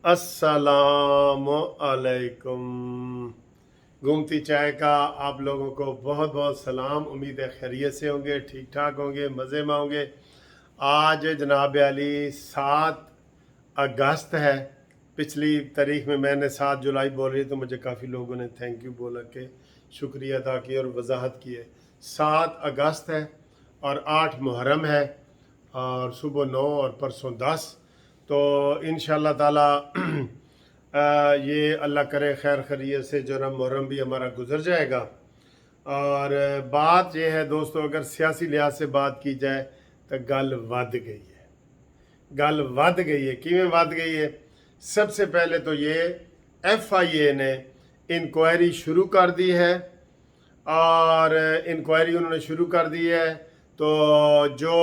अस्सलाम अलैकुम। गोमती चाय का आप लोगों को बहुत बहुत सलाम। उम्मीद है खैरियत से होंगे, ठीक ठाक होंगे, मज़े में होंगे। आज जनाब अली 7 अगस्त है। पिछली तारीख में मैंने 7 जुलाई बोल रही तो मुझे काफ़ी लोगों ने थैंक यू बोला के शुक्रिया अदा किया और वजाहत की है। 7 अगस्त है और 8 मुहर्रम है और सुबह 9 और परसों 10। तो इंशाअल्लाह ताला ये अल्लाह करे खैर खैरियत से जो ना मुहर्रम भी हमारा गुजर जाएगा। और बात ये है दोस्तों, अगर सियासी लिहाज से बात की जाए तो गल वध गई है। गल वध गई है। किवें वध गई है? सबसे पहले तो ये FIA ने इंक्वायरी शुरू कर दी है और इंक्वायरी उन्होंने शुरू कर दी है। तो जो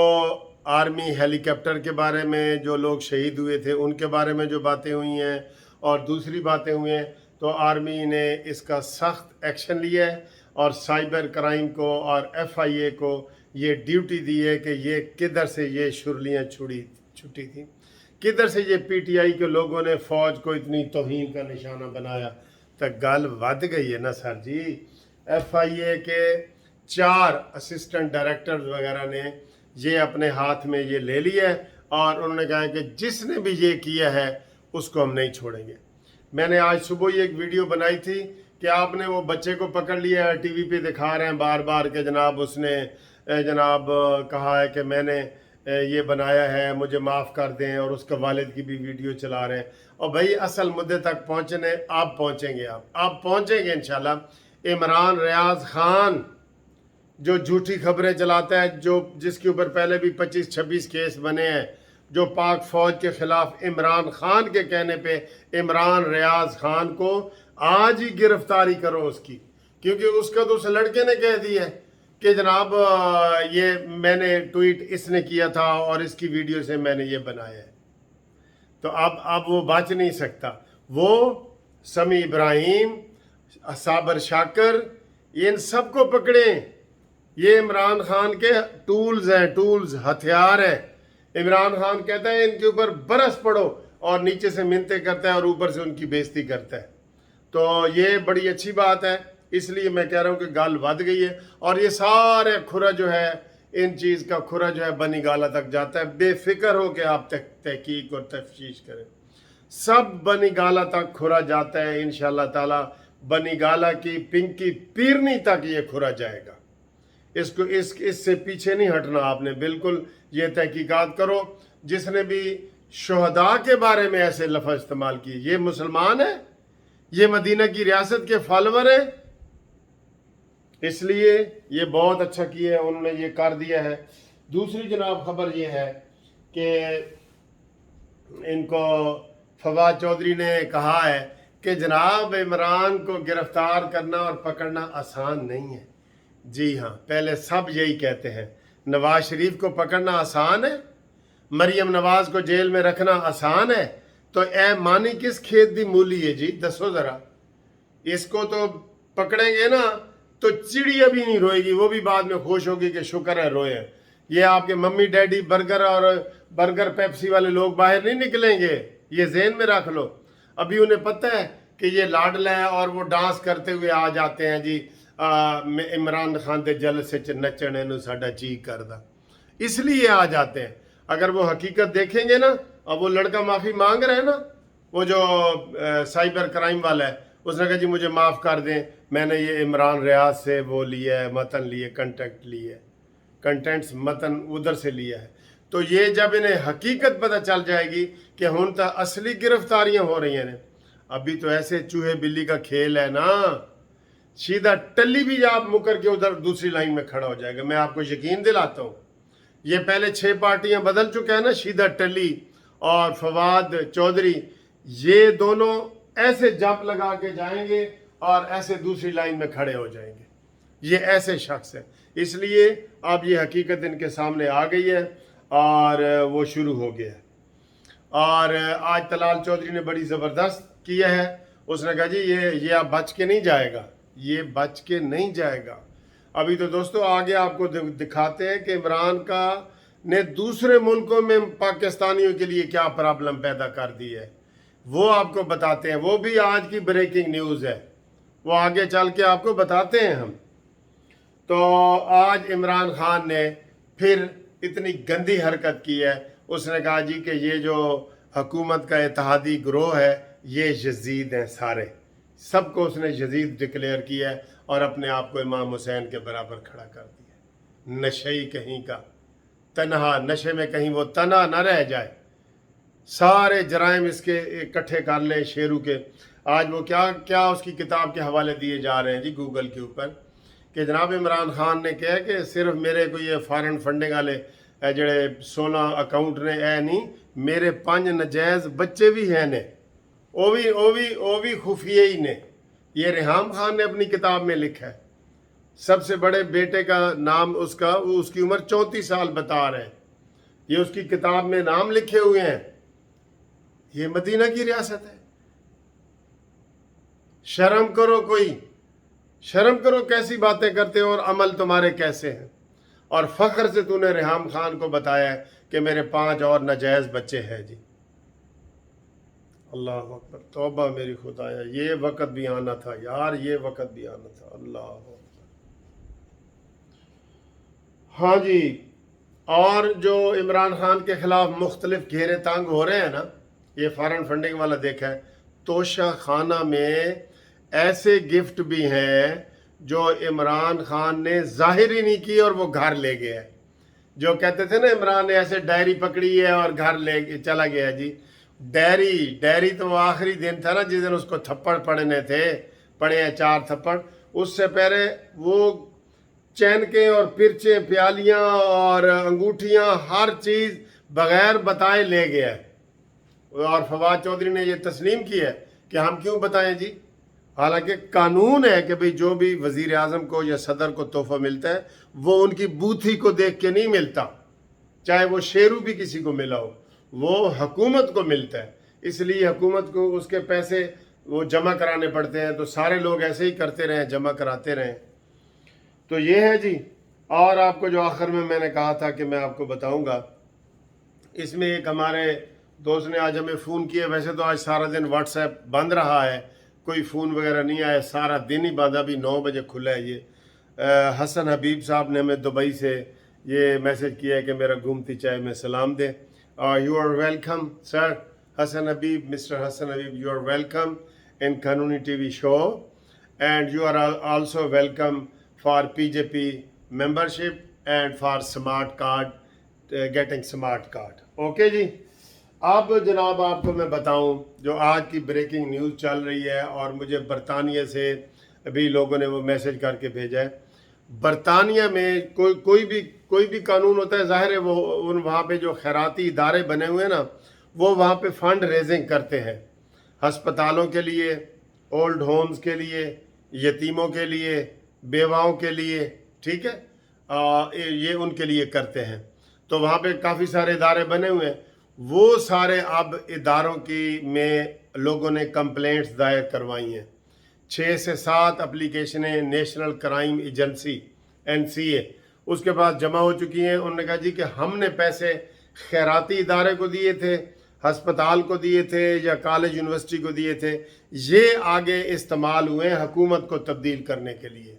आर्मी हेलीकॉप्टर के बारे में जो लोग शहीद हुए थे उनके बारे में जो बातें हुई हैं और दूसरी बातें हुई हैं, तो आर्मी ने इसका सख्त एक्शन लिया है और साइबर क्राइम को और FIA को ये ड्यूटी दी है कि ये किधर से ये शुरलियाँ छुटी थी, किधर से ये PTI के लोगों ने फ़ौज को इतनी तौहीन का निशाना बनाया। तो गल वध गई है ना सर जी। FIA के 4 असिस्टेंट डायरेक्टर्स वगैरह ने ये अपने हाथ में ये ले लिया है और उन्होंने कहा कि जिसने भी ये किया है उसको हम नहीं छोड़ेंगे। मैंने आज सुबह ही एक वीडियो बनाई थी कि आपने वो बच्चे को पकड़ लिया है, TV पे दिखा रहे हैं बार बार के जनाब उसने जनाब कहा है कि मैंने ये बनाया है, मुझे माफ़ कर दें, और उसके वालिद की भी वीडियो चला रहे हैं। और भाई असल मुद्दे तक पहुँचने आप पहुँचेंगे, आप पहुँचेंगे इंशाल्लाह। इमरान रियाज खान जो झूठी खबरें चलाता है, जो जिसके ऊपर पहले भी 25-26 केस बने हैं, जो पाक फौज के खिलाफ इमरान खान के कहने पे इमरान रियाज खान को आज ही गिरफ्तारी करो उसकी, क्योंकि उसका तो उस लड़के ने कह दिया है कि जनाब ये मैंने ट्वीट इसने किया था और इसकी वीडियो से मैंने ये बनाया है। तो अब वो बच नहीं सकता। वो समी इब्राहिम, साबर शाकर, इन सबको पकड़ें। ये इमरान खान के टूल्स हैं, टूल्स, हथियार हैं। इमरान खान कहता है इनके ऊपर बरस पड़ो और नीचे से मिन्नतें करता है और ऊपर से उनकी बेइज्जती करता है। तो ये बड़ी अच्छी बात है, इसलिए मैं कह रहा हूँ कि गाल वध गई है। और ये सारे खुरा जो है, इन चीज़ का खुरा जो है बनी गाला तक जाता है। बेफिक्र हो के आप तहकीक और तफ्तीश करें, सब बनी गाला तक खुरा जाता है। इंशाअल्लाह ताला बनी गाला की पिंकी पीरनी तक ये खुरा जाएगा। इसको इससे पीछे नहीं हटना आपने, बिल्कुल ये तहकीकात करो। जिसने भी शुहदा के बारे में ऐसे लफ्ज़ इस्तेमाल किए, ये मुसलमान है, ये मदीना की रियासत के फॉलोवर है, इसलिए ये बहुत अच्छा किया है, उन्होंने ये कर दिया है। दूसरी जनाब खबर ये है कि इनको फवाद चौधरी ने कहा है कि जनाब इमरान को गिरफ्तार करना और पकड़ना आसान नहीं है। जी हाँ, पहले सब यही कहते हैं। नवाज शरीफ को पकड़ना आसान है, मरियम नवाज को जेल में रखना आसान है, तो ए मानी किस खेत दी मूली है जी, दसो जरा। इसको तो पकड़ेंगे ना तो चिड़िया भी नहीं रोएगी, वो भी बाद में खुश होगी कि शुक्र है रोए। ये आपके मम्मी डैडी बर्गर पेप्सी वाले लोग बाहर नहीं निकलेंगे, ये ज़हन में रख लो। अभी उन्हें पता है कि ये लाडला है और वो डांस करते हुए आ जाते हैं जी, इमरान खान के जलसे च नचने नूं साडा जी करदा, इसलिए आ जाते हैं। अगर वो हकीकत देखेंगे ना, अब वो लड़का माफ़ी मांग रहा है ना, वो जो साइबर क्राइम वाला है, उसने कहा जी मुझे माफ़ कर दें, मैंने ये इमरान रियाज से वो लिया है, मतन लिए, कंटेंट लिए, कंटेंट्स मतन उधर से लिया है। तो ये जब इन्हें हकीकत पता चल जाएगी कि हुन तो असली गिरफ्तारियां हो रही हैं। अभी तो ऐसे चूहे बिल्ली का खेल है ना, सीधा टल्ली भी आप मुकर के उधर दूसरी लाइन में खड़ा हो जाएगा। मैं आपको यकीन दिलाता हूँ, ये पहले 6 पार्टियां बदल चुके हैं ना, सीधा टल्ली और फवाद चौधरी, ये दोनों ऐसे जंप लगा के जाएंगे और ऐसे दूसरी लाइन में खड़े हो जाएंगे। ये ऐसे शख्स हैं, इसलिए अब ये हकीकत इनके सामने आ गई है और वो शुरू हो गया है। और आज तलाल चौधरी ने बड़ी ज़बरदस्त किया है, उसने कहा जी ये आप बच के नहीं जाएगा, ये बच के नहीं जाएगा। अभी तो दोस्तों आगे आपको दिखाते हैं कि इमरान का ने दूसरे मुल्कों में पाकिस्तानियों के लिए क्या प्रॉब्लम पैदा कर दी है। वो आपको बताते हैं, वो भी आज की ब्रेकिंग न्यूज़ है, वो आगे चल के आपको बताते हैं हम। तो आज इमरान खान ने फिर इतनी गंदी हरकत की है, उसने कहा जी कि ये जो हुकूमत का इत्तेहादी गिरोह है ये यजीद हैं, सारे सबको उसने यजीद डिक्लेयर किया है और अपने आप को इमाम हुसैन के बराबर खड़ा कर दिया। नशे कहीं का तनहा, नशे में कहीं वो तना न रह जाए, सारे जराइम इसके इकट्ठे कर ले शेरू के। आज वो क्या क्या उसकी किताब के हवाले दिए जा रहे हैं जी गूगल के ऊपर कि जनाब इमरान खान ने कहा कि सिर्फ मेरे को ये फॉरेन फंडिंग वाले जड़े 16 अकाउंट ने ऐ नहीं, मेरे 5 नजायज़ बच्चे भी हैं ने, वो भी खुफिया ही ने। ये रेहाम खान ने अपनी किताब में लिखा है। सबसे बड़े बेटे का नाम उसका, वो उसकी उम्र 34 साल बता रहे हैं, ये उसकी किताब में नाम लिखे हुए हैं। ये मदीना की रियासत है। शर्म करो, कोई शर्म करो, कैसी बातें करते हो और अमल तुम्हारे कैसे हैं। और फख्र से तूने रेहाम खान को बताया है कि मेरे 5 और नाजायज बच्चे हैं जी। अल्लाह अकबर, तौबा मेरी खुदाया, ये वक्त भी आना था यार, ये वक्त भी आना था। अल्लाह अकबर। हाँ जी, और जो इमरान खान के खिलाफ मुख्तलिफ घेरे तांग हो रहे हैं ना, ये फॉरेन फंडिंग वाला देखा है, तोशा खाना में ऐसे गिफ्ट भी हैं जो इमरान खान ने जाहिर ही नहीं की और वो घर ले गया। जो कहते थे ना इमरान ने ऐसे डायरी पकड़ी है और घर ले चला गया जी। डायरी तो वो आखिरी दिन था ना जिस दिन उसको थप्पड़ पड़ने थे, पड़े हैं 4 थप्पड़। उससे पहले वो चैनके और पिरचे, प्यालियां और अंगूठियां, हर चीज़ बगैर बताए ले गया। और फवाद चौधरी ने ये तस्लीम की है कि हम क्यों बताएं जी, हालांकि कानून है कि भाई जो भी वजीर आज़म को या सदर को तोहफा मिलता है वो उनकी बूथी को देख के नहीं मिलता, चाहे वो शेरू भी किसी को मिला हो, वो हुकूमत को मिलता है। इसलिए हुकूमत को उसके पैसे वो जमा कराने पड़ते हैं। तो सारे लोग ऐसे ही करते रहें, जमा कराते रहें। तो ये है जी। और आपको जो आखिर में मैंने कहा था कि मैं आपको बताऊंगा, इसमें एक हमारे दोस्त ने आज हमें फ़ोन किया। वैसे तो आज सारा दिन व्हाट्सएप बंद रहा है, कोई फ़ोन वगैरह नहीं आया, सारा दिन ही बंद। अभी 9 बजे खुला है ये। हसन हबीब साहब ने हमें दुबई से ये मैसेज किया है कि मेरा घूमती चाय में सलाम दें। You are welcome sir Hasan Habib, mister Hasan Habib, you are welcome in कानूनी TV show and you are also welcome for PJP membership and for smart card, getting smart card. Okay ji. अब जनाब आपको मैं बताऊं जो आज की ब्रेकिंग न्यूज़ चल रही है, और मुझे बरतानिया से अभी लोगों ने वो मैसेज करके भेजा है। बरतानिया में कोई भी कानून होता है, ज़ाहिर है वो वहाँ पे जो खैराती इदारे बने हुए हैं ना, वो वहाँ पे फंड रेजिंग करते हैं, हस्पतालों के लिए, ओल्ड होम्स के लिए, यतीमों के लिए, बेवाओं के लिए, ठीक है, ये उनके लिए करते हैं। तो वहाँ पे काफ़ी सारे इदारे बने हुए हैं। वो सारे अब इदारों की में लोगों ने कंप्लेंट्स दायर करवाई हैं। 6 से 7 एप्लीकेशनें नेशनल क्राइम एजेंसी NCA उसके पास जमा हो चुकी हैं। उन्होंने कहा जी कि हमने पैसे खैराती इदारे को दिए थे, हस्पताल को दिए थे या कॉलेज यूनिवर्सिटी को दिए थे, ये आगे इस्तेमाल हुए हैं हुकूमत को तब्दील करने के लिए,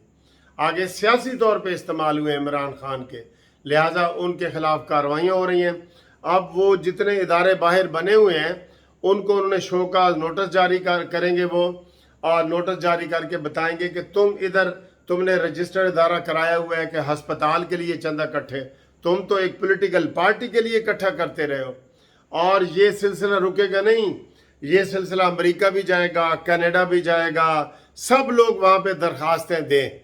आगे सियासी तौर पे इस्तेमाल हुए इमरान खान के, लिहाजा उनके खिलाफ कार्रवाइयाँ हो रही हैं। अब वो जितने इदारे बाहर बने हुए हैं उनको उन्होंने शो का नोटिस जारी करेंगे वो, और नोटिस जारी करके बताएंगे कि तुमने रजिस्टर्ड इदारा कराया हुआ है कि हस्पताल के लिए चंदा इकट्ठे, तुम तो एक पॉलिटिकल पार्टी के लिए इकट्ठा करते रहे हो। और ये सिलसिला रुकेगा नहीं, ये सिलसिला अमेरिका भी जाएगा, कनाडा भी जाएगा, सब लोग वहाँ पे दरखास्तें दें।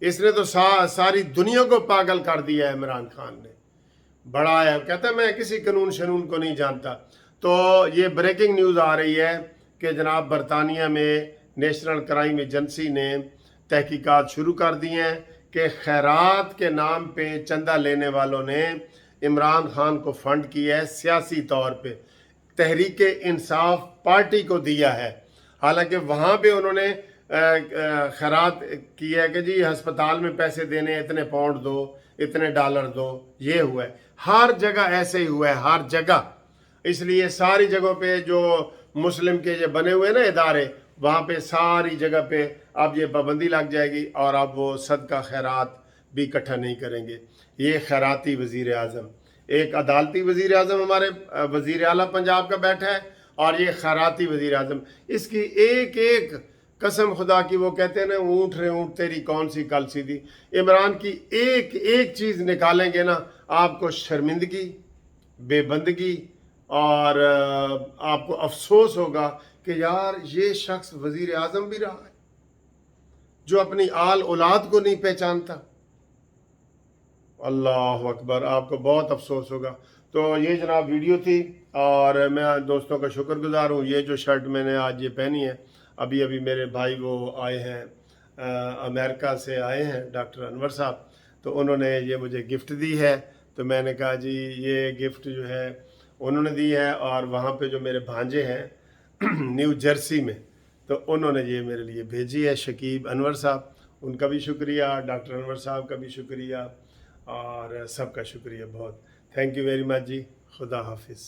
इसने तो सारी दुनिया को पागल कर दिया है इमरान खान ने, बड़ा है, कहता है मैं किसी कानून शनून को नहीं जानता। तो ये ब्रेकिंग न्यूज़ आ रही है कि जनाब बरतानिया में नेशनल क्राइम एजेंसी ने तहकीकात शुरू कर दी हैं कि खैरात के नाम पे चंदा लेने वालों ने इमरान खान को फंड किया है, सियासी तौर पे तहरीक इंसाफ पार्टी को दिया है। हालांकि वहाँ पे उन्होंने खैरात किया है कि जी अस्पताल में पैसे देने, इतने पाउंड दो, इतने डॉलर दो, ये हुआ है। हर जगह ऐसे ही हुआ है, हर जगह। इसलिए सारी जगहों पे जो मुस्लिम के जो बने हुए ना इदारे, वहाँ पे सारी जगह पे अब ये पाबंदी लग जाएगी और अब वो सदका खैरात भी इकट्ठा नहीं करेंगे। ये खैराती वज़ीर आज़म, एक अदालती वज़ीर आज़म हमारे वज़ीर आला पंजाब का बैठा है और ये खैराती वज़ीर आज़म। इसकी एक एक कसम खुदा की, वो कहते हैं ना ऊँट रे ऊँट तेरी कौन सी कल सी दी। इमरान की एक एक चीज़ निकालेंगे ना, आपको शर्मिंदगी, बेबंदगी और आपको अफसोस होगा कि यार ये शख्स वज़ीर आज़म भी रहा है जो अपनी आल औलाद को नहीं पहचानता। अल्लाह अकबर, आपको बहुत अफसोस होगा। तो ये जनाब वीडियो थी और मैं दोस्तों का शुक्रगुजार हूँ। ये जो शर्ट मैंने आज ये पहनी है, अभी अभी मेरे भाई वो आए हैं अमेरिका से आए हैं, डॉक्टर अनवर साहब, तो उन्होंने ये मुझे गिफ्ट दी है। तो मैंने कहा जी ये गिफ्ट जो है उन्होंने दी है, और वहाँ पे जो मेरे भांजे हैं न्यू जर्सी में, तो उन्होंने ये मेरे लिए भेजी है। शकीब अनवर साहब, उनका भी शुक्रिया, डॉक्टर अनवर साहब का भी शुक्रिया और सबका शुक्रिया बहुत। थैंक यू वेरी मच जी। खुदा हाफिज़।